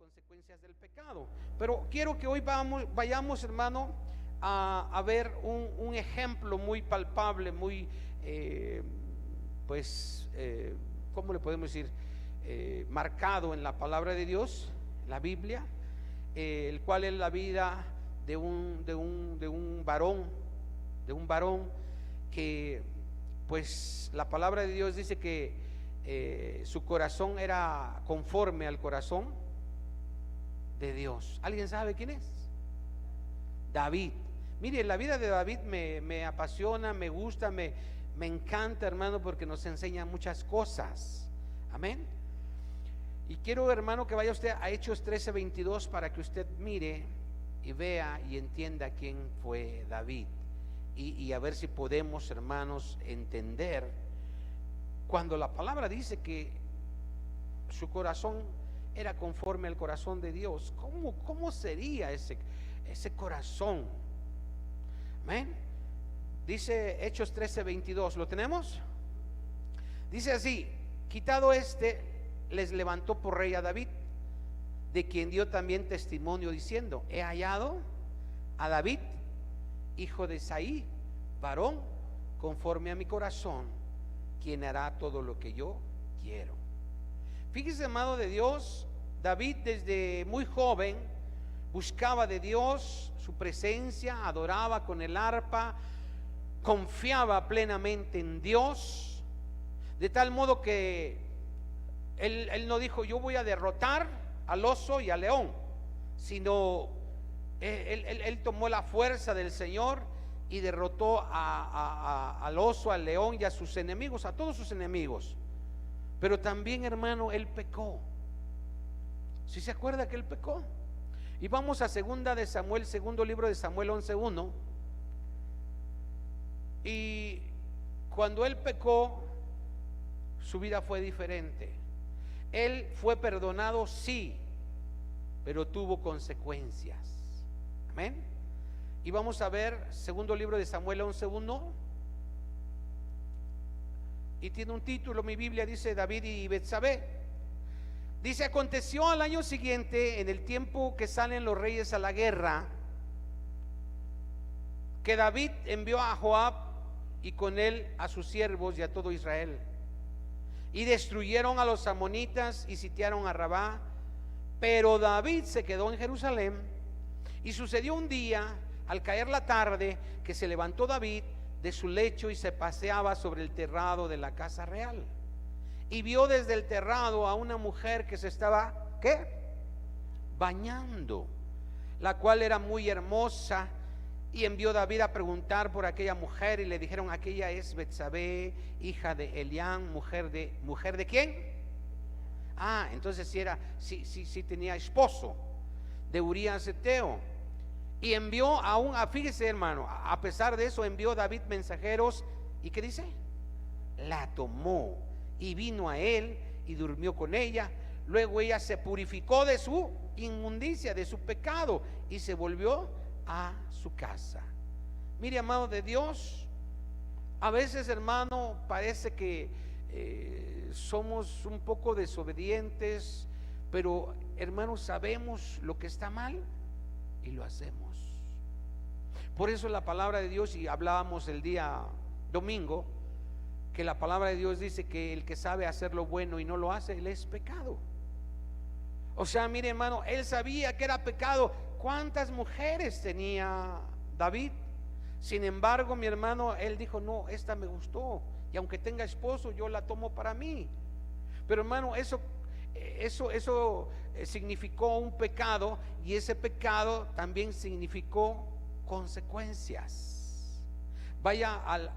consecuencias del pecado. Pero quiero que hoy vayamos, hermano, a ver un ejemplo muy palpable, muy, ¿cómo le podemos decir? Marcado en la palabra de Dios, en la Biblia, el cual es la vida de un varón que, pues, la palabra de Dios dice que su corazón era conforme al corazón de Dios. ¿Alguien sabe quién es? David. Mire, la vida de David me apasiona, me gusta, me encanta, hermano, porque nos enseña muchas cosas. Amén. Y quiero, hermano, que vaya usted a Hechos 13:22 para que usted mire y vea y entienda quién fue David. Y a ver si podemos, hermanos, entender cuando la palabra dice que su corazón era conforme al corazón de Dios. ¿Cómo sería ese corazón? Amén. Dice Hechos 13:22, ¿lo tenemos? Dice así: quitado les levantó por rey a David, de quien dio también testimonio diciendo: he hallado a David, hijo de Isaí, varón conforme a mi corazón, quien hará todo lo que yo quiero. Fíjese, amado de Dios, David desde muy joven buscaba de Dios su presencia, adoraba con el arpa, confiaba plenamente en Dios, de tal modo que él no dijo: yo voy a derrotar al oso y al león, sino él tomó la fuerza del Señor y derrotó al oso, al león y a sus enemigos, a todos sus enemigos. Pero también, hermano, él pecó. ¿Sí se acuerda que él pecó? Y vamos a segundo libro de Samuel 11:1. Y cuando él pecó, su vida fue diferente. Él fue perdonado, sí, pero tuvo consecuencias. Amén. Y vamos a ver segundo libro de Samuel 11:1. Y tiene un título, mi Biblia dice David y Betsabé. Dice: aconteció al año siguiente, en el tiempo que salen los reyes a la guerra, que David envió a Joab y con él a sus siervos y a todo Israel, y destruyeron a los amonitas y sitiaron a Rabá. Pero David se quedó en Jerusalén. Y sucedió un día, al caer la tarde, que se levantó David de su lecho y se paseaba sobre el terrado de la casa real, y vio desde el terrado a una mujer que se estaba, ¿qué?, bañando, la cual era muy hermosa. Y envió David a preguntar por aquella mujer, y le dijeron: aquella es Betsabé, hija de Elián, mujer de ¿quién? Entonces sí tenía esposo, de Urías Eteo. Y envió fíjese, hermano, a pesar de eso envió David mensajeros, y ¿qué dice? La tomó y vino a él y durmió con ella. Luego ella se purificó de su inmundicia, de su pecado, y se volvió a su casa. Mire, amado de Dios, a veces, hermano, parece que somos un poco desobedientes, pero, hermanos, sabemos lo que está mal y lo hacemos. Por eso la palabra de Dios, y hablábamos el día domingo, que la palabra de Dios dice que el que sabe hacer lo bueno y no lo hace, él es pecado. O sea, mire, hermano, él sabía que era pecado. ¿Cuántas mujeres tenía David? Sin embargo, mi hermano, él dijo: no, esta me gustó, y aunque tenga esposo, yo la tomo para mí. Pero, hermano, eso significó un pecado, y ese pecado también significó consecuencias. Vaya al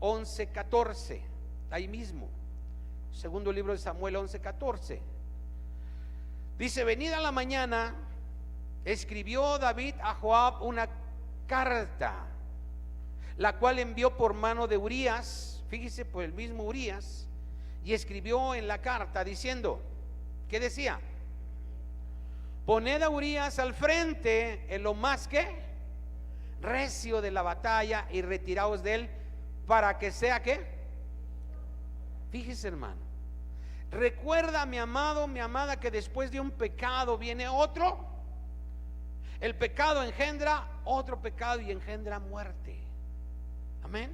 11:14, ahí mismo, segundo libro de Samuel 11:14. Dice: venida la mañana, escribió David a Joab una carta, la cual envió por mano de Urías. Fíjese, por el mismo Urías. Y escribió en la carta diciendo, ¿qué decía? Poned a Urías al frente en lo más que recio de la batalla, y retiraos de él, para que sea que, fíjese, hermano, Recuerda, mi amado, mi amada, que después de un pecado viene otro. El pecado engendra otro pecado y engendra muerte. Amén.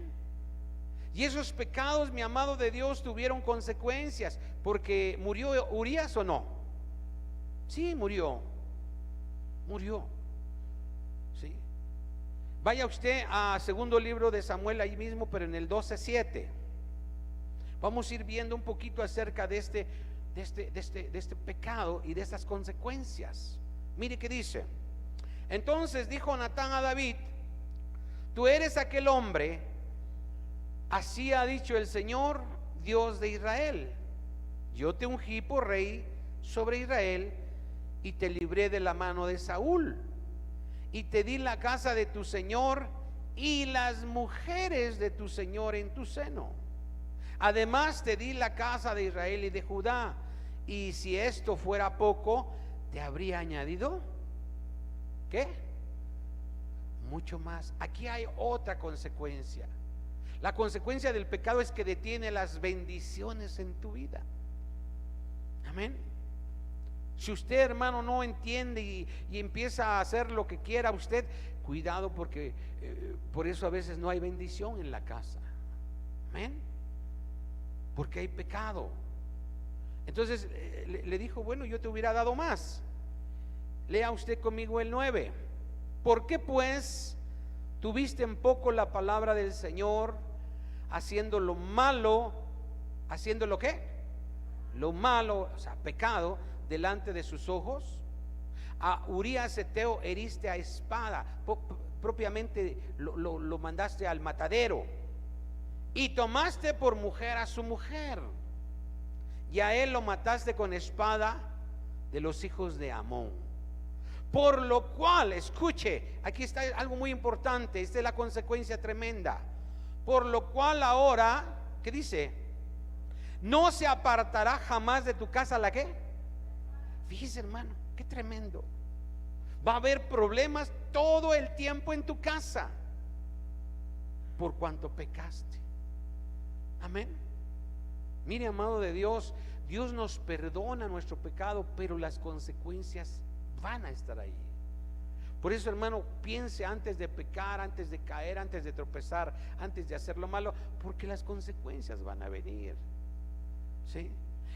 Y esos pecados, mi amado de Dios, tuvieron consecuencias. Porque murió Urías, ¿o no? Sí, murió. Sí. Vaya usted a segundo libro de Samuel, ahí mismo, pero en el 12:7. Vamos a ir viendo un poquito acerca de este pecado y de estas consecuencias. Mire qué dice. Entonces dijo Natán a David: tú eres aquel hombre, así ha dicho el Señor, Dios de Israel. Yo te ungí por rey sobre Israel y te libré de la mano de Saúl, y te di la casa de tu señor y las mujeres de tu señor en tu seno. Además te di la casa de Israel y de Judá, y si esto fuera poco, te habría añadido, ¿qué? Mucho más. Aquí hay otra consecuencia. La consecuencia del pecado es que detiene las bendiciones en tu vida. Amén. Si usted, hermano, no entiende y empieza a hacer lo que quiera usted, cuidado, porque por eso a veces no hay bendición en la casa. Amén. Porque hay pecado. Entonces le dijo: bueno, yo te hubiera dado más. Lea usted conmigo el 9. ¿Por qué pues tuviste en poco la palabra del Señor, haciendo lo malo? ¿Haciendo lo qué? Lo malo, o sea, pecado, delante de sus ojos. A Urías Eteo heriste a espada, propiamente lo mandaste al matadero, y tomaste por mujer a su mujer, y a él lo mataste con espada de los hijos de Amón. Por lo cual, escuche, aquí está algo muy importante, esta es la consecuencia tremenda. Por lo cual ahora, ¿qué dice? No se apartará jamás de tu casa la ¿qué? Fíjese, hermano, qué tremendo. Va a haber problemas todo el tiempo en tu casa por cuanto pecaste. Amén. Mire, amado de Dios, Dios nos perdona nuestro pecado, pero las consecuencias van a estar ahí. Por eso, hermano, piense antes de pecar, antes de caer, antes de tropezar, antes de hacer lo malo, porque las consecuencias van a venir. ¿Sí?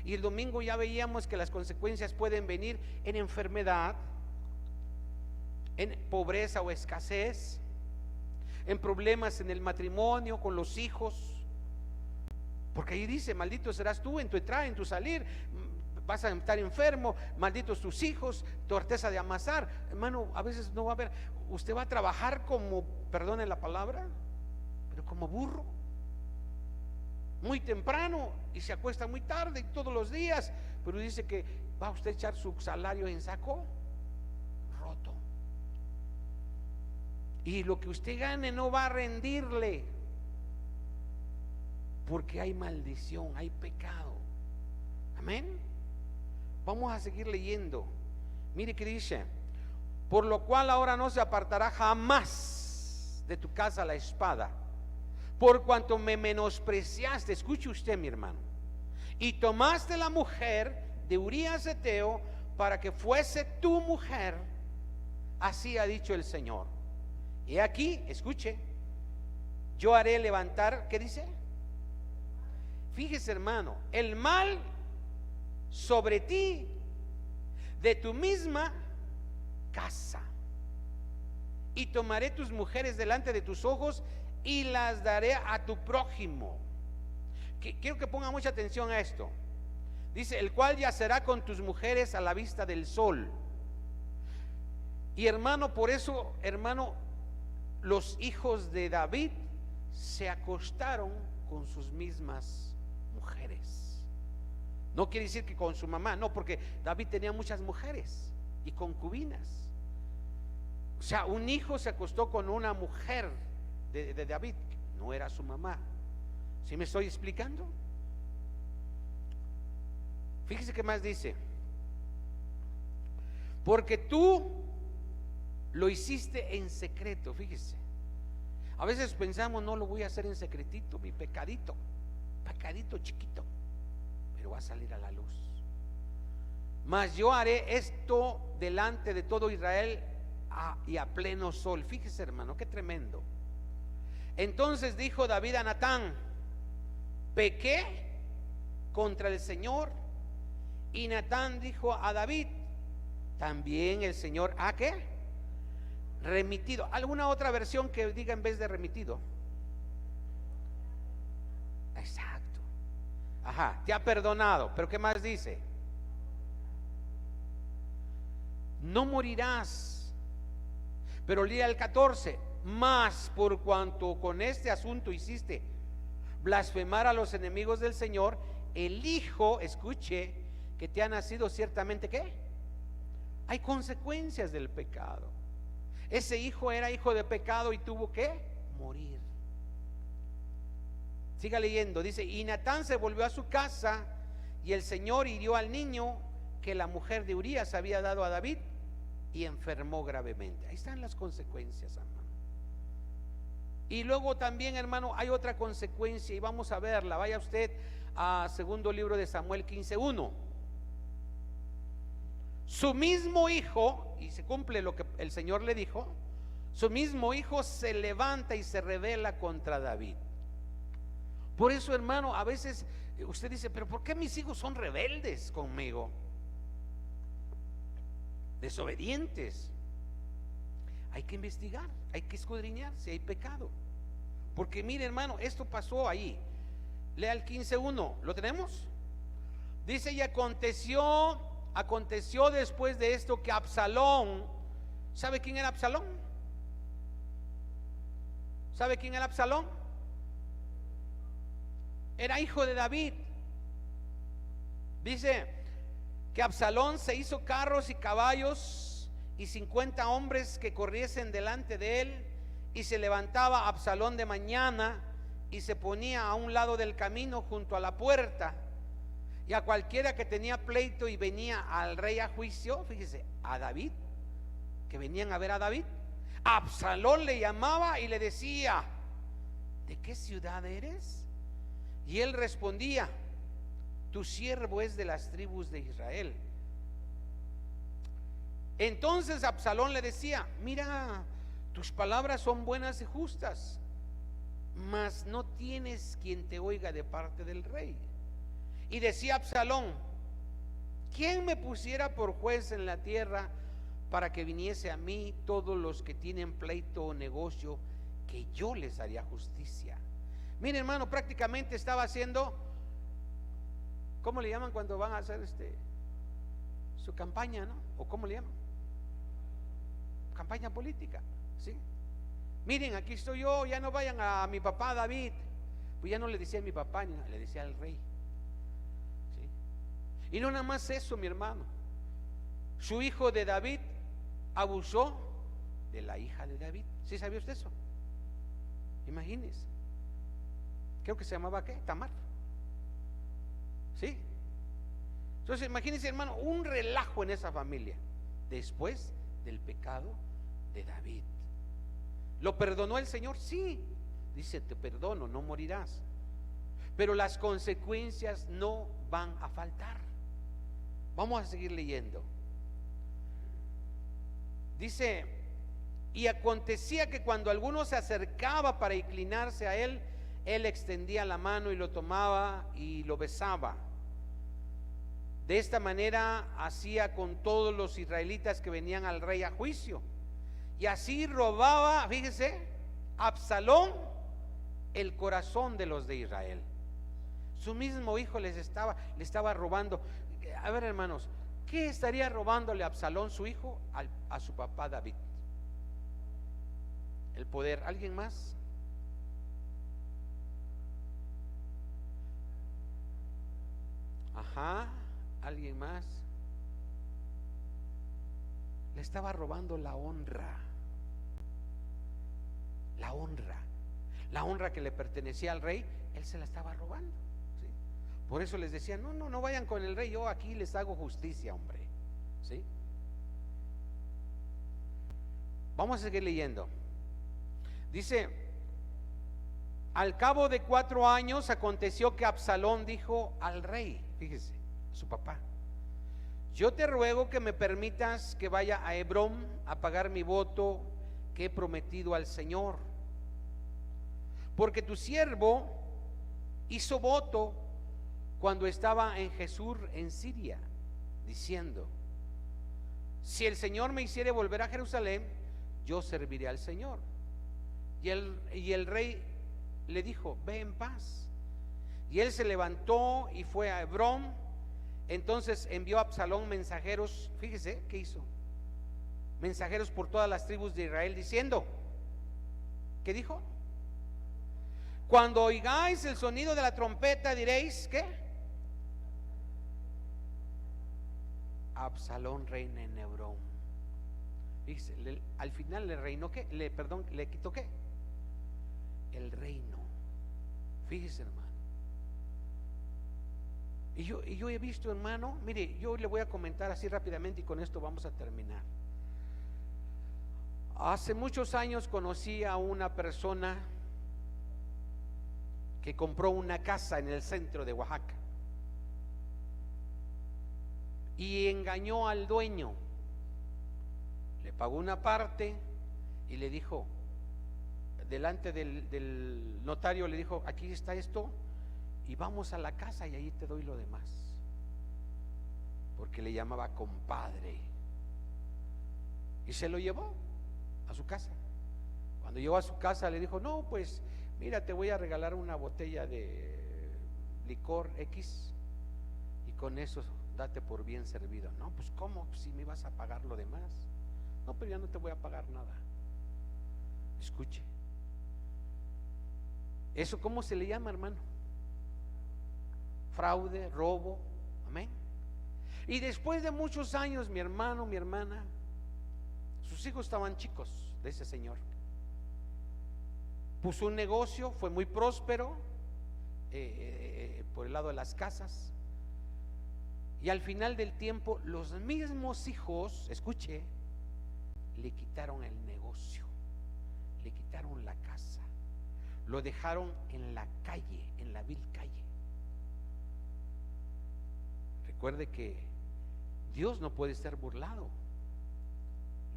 Y el domingo ya veíamos que las consecuencias pueden venir en enfermedad, en pobreza o escasez, en problemas en el matrimonio, con los hijos. Porque ahí dice: maldito serás tú en tu entrada, en tu salir. Vas a estar enfermo, malditos tus hijos, tu arteza de amasar. Hermano, a veces no va a haber. Usted va a trabajar como, perdone la palabra, pero como burro, muy temprano, y se acuesta muy tarde todos los días. Pero dice que va a usted echar su salario en saco roto, y lo que usted gane no va a rendirle, porque hay maldición, hay pecado. Amén. Vamos a seguir leyendo. Mire que dice: por lo cual ahora no se apartará jamás de tu casa la espada, por cuanto me menospreciaste. Escuche usted, mi hermano, y tomaste la mujer de Urías Eteo para que fuese tu mujer. Así ha dicho el Señor. Y aquí, escuche, yo haré levantar, ¿qué dice? Fíjese, hermano, el mal sobre ti de tu misma casa, y tomaré tus mujeres delante de tus ojos y las daré a tu prójimo. Quiero que ponga mucha atención a esto. Dice: el cual yacerá con tus mujeres a la vista del sol. Y hermano, por eso, hermano, los hijos de David se acostaron con sus mismas mujeres. No quiere decir que con su mamá, no, porque David tenía muchas mujeres y concubinas. O sea, un hijo se acostó con una mujer de David, no era su mamá. ¿Sí me estoy explicando? Fíjese qué más dice: porque tú lo hiciste en secreto. Fíjese, a veces pensamos: no, lo voy a hacer en secretito, mi pecadito chiquito. Pero pero va a salir a la luz. Mas yo haré esto delante de todo Israel y a pleno sol. Fíjese, hermano, qué tremendo. Entonces dijo David a Natán: pequé contra el Señor. Y Natán dijo a David: también el Señor ha ¿qué? Remitido. ¿Alguna otra versión que diga en vez de remitido? Exacto. Ajá, te ha perdonado. Pero ¿qué más dice? No morirás. Pero lea el 14: mas por cuanto con este asunto hiciste blasfemar a los enemigos del Señor, el hijo, escuche, que te ha nacido, ciertamente ¿qué? Hay consecuencias del pecado. Ese hijo era hijo de pecado y tuvo que morir. Siga leyendo, dice: y Natán se volvió a su casa, y el Señor hirió al niño que la mujer de Urías había dado a David, y enfermó gravemente. Ahí están las consecuencias, hermano. Y luego también, hermano, hay otra consecuencia, y vamos a verla. Vaya usted a segundo libro de Samuel 15:1. Su mismo hijo, y se cumple lo que el Señor le dijo, su mismo hijo se levanta y se rebela contra David. Por eso, hermano, a veces usted dice: pero ¿por qué mis hijos son rebeldes conmigo? Desobedientes. Hay que investigar, hay que escudriñar si hay pecado. Porque mire, hermano, esto pasó ahí. Lea el 15:1, ¿lo tenemos? Dice: y aconteció después de esto que Absalón, ¿sabe quién era Absalón? ¿Sabe quién era Absalón? Era hijo de David. Dice que Absalón se hizo carros y caballos y 50 hombres que corriesen delante de él, y se levantaba Absalón de mañana y se ponía a un lado del camino junto a la puerta, y a cualquiera que tenía pleito y venía al rey a juicio, fíjese, a David, que venían a ver a David, Absalón le llamaba y le decía: ¿de qué ciudad eres? Y él respondía: tu siervo es de las tribus de Israel. Entonces Absalón le decía: mira, tus palabras son buenas y justas, mas no tienes quien te oiga de parte del rey. Y decía Absalón: ¿quién me pusiera por juez en la tierra para que viniese a mí todos los que tienen pleito o negocio, que yo les haría justicia? Mire, hermano, prácticamente estaba haciendo, ¿cómo le llaman cuando van a hacer su campaña, no? ¿O cómo le llaman? Campaña política, ¿sí? Miren, aquí estoy yo, ya no vayan a mi papá David. Pues ya no le decía a mi papá, le decía al rey, ¿sí? Y no nada más eso, mi hermano. Su hijo de David abusó de la hija de David. ¿Sí sabía usted eso? Imagínese. Creo que se llamaba ¿qué? Tamar. ¿Sí? Entonces imagínense, hermano, un relajo en esa familia después del pecado de David. ¿Lo perdonó el Señor? Sí. Dice: te perdono, no morirás. Pero las consecuencias no van a faltar. Vamos a seguir leyendo. Dice: y acontecía que cuando alguno se acercaba para inclinarse a él, él extendía la mano y lo tomaba y lo besaba. De esta manera hacía con todos los israelitas que venían al rey a juicio. Y así robaba, fíjese, Absalón el corazón de los de Israel. Su mismo hijo le estaba robando. A ver, hermanos, ¿qué estaría robándole Absalón, su hijo, a su papá David? El poder. ¿Alguien más? Ajá, ¿alguien más? Le estaba robando la honra. La honra que le pertenecía al rey, él se la estaba robando, ¿sí? Por eso les decía: no vayan con el rey, yo aquí les hago justicia, hombre, ¿sí? Vamos a seguir leyendo. Dice: al cabo de 4 años aconteció que Absalón dijo al rey: fíjese, su papá: yo te ruego que me permitas que vaya a Hebrón a pagar mi voto que he prometido al Señor, porque tu siervo hizo voto cuando estaba en Jesús en Siria, diciendo: si el Señor me hiciere volver a Jerusalén, yo serviré al Señor. Y el rey le dijo: ve en paz. Y él se levantó y fue a Hebrón. Entonces envió a Absalón mensajeros, fíjese qué hizo, mensajeros por todas las tribus de Israel, diciendo, ¿qué dijo? Cuando oigáis el sonido de la trompeta, diréis, ¿qué? Absalón reina en Hebrón. Fíjese, al final le reinó, ¿qué? Le quitó, ¿qué? El reino. Fíjese, hermano. Y yo he visto, hermano, mire, yo le voy a comentar así rápidamente y con esto vamos a terminar. Hace muchos años conocí a una persona que compró una casa en el centro de Oaxaca y engañó al dueño. Le pagó una parte y le dijo, delante del notario, le dijo: aquí está esto y vamos a la casa y ahí te doy lo demás, porque le llamaba compadre. Y se lo llevó a su casa. Cuando llegó a su casa le dijo: no, pues mira, te voy a regalar una botella de licor X y con eso date por bien servido. No, pues ¿cómo? Pues si me vas a pagar lo demás. No, pero ya no te voy a pagar nada. Escuche, ¿eso cómo se le llama, hermano? Fraude, robo. Amén. Y después de muchos años, mi hermano, mi hermana, sus hijos estaban chicos de ese señor. Puso un negocio, fue muy próspero por el lado de las casas. Y al final del tiempo, los mismos hijos, escuche, le quitaron el negocio, le quitaron la casa, lo dejaron en la calle, en la vil calle. Recuerde que Dios no puede ser burlado.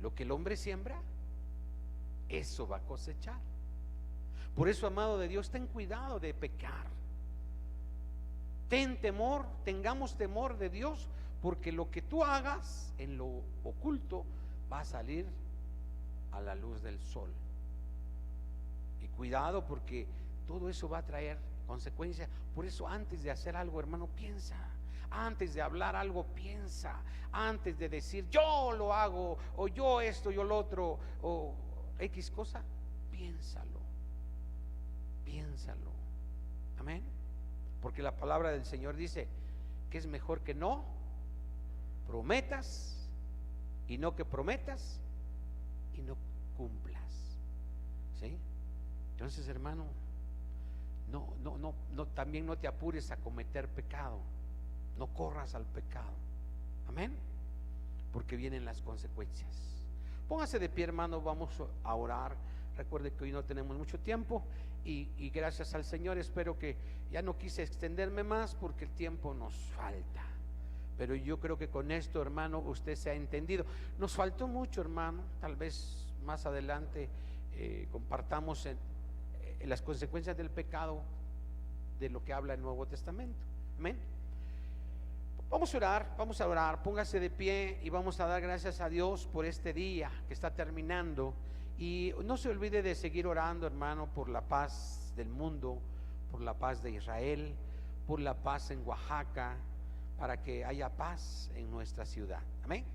Lo que el hombre siembra, eso va a cosechar. Por eso, amado de Dios, ten cuidado de pecar. Ten temor, tengamos temor de Dios, porque lo que tú hagas en lo oculto va a salir a la luz del sol. Y cuidado, porque todo eso va a traer consecuencias. Por eso, antes de hacer algo, hermano, piensa. Antes de hablar algo, piensa. Antes de decir yo lo hago, o yo esto, yo lo otro, o X cosa, piénsalo. Piénsalo. Amén. Porque la palabra del Señor dice que es mejor que no prometas y no que prometas y no cumplas. ¿Sí? Entonces, hermano, también no te apures a cometer pecado. No corras al pecado. Amén. Porque vienen las consecuencias. Póngase de pie, hermano, vamos a orar. Recuerde que hoy no tenemos mucho tiempo y gracias al Señor, espero que ya no quise extenderme más porque el tiempo nos falta. Pero yo creo que con esto, hermano, usted se ha entendido. Nos faltó mucho, hermano. Tal vez más adelante compartamos en las consecuencias del pecado de lo que habla el Nuevo Testamento. Amén. Vamos a orar, póngase de pie y vamos a dar gracias a Dios por este día que está terminando. Y no se olvide de seguir orando, hermano, por la paz del mundo, por la paz de Israel, por la paz en Oaxaca, para que haya paz en nuestra ciudad. Amén.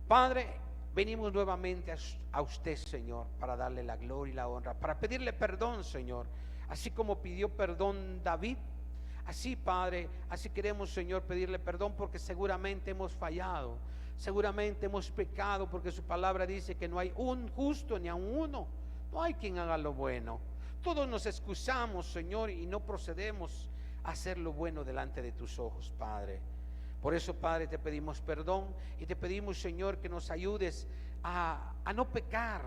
Padre, venimos nuevamente a usted, Señor, para darle la gloria y la honra, para pedirle perdón, Señor, así como pidió perdón David. Así, Padre, así queremos, Señor, pedirle perdón porque seguramente hemos fallado, seguramente hemos pecado, porque su palabra dice que no hay un justo ni aun uno, no hay quien haga lo bueno. Todos nos excusamos, Señor, y no procedemos a hacer lo bueno delante de tus ojos, Padre. Por eso, Padre, te pedimos perdón y te pedimos, Señor, que nos ayudes a no pecar,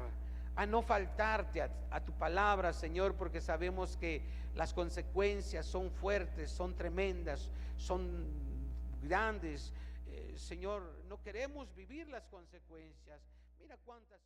a no faltarte a tu palabra, Señor, porque sabemos que las consecuencias son fuertes, son tremendas, son grandes. Señor, no queremos vivir las consecuencias. Mira cuántas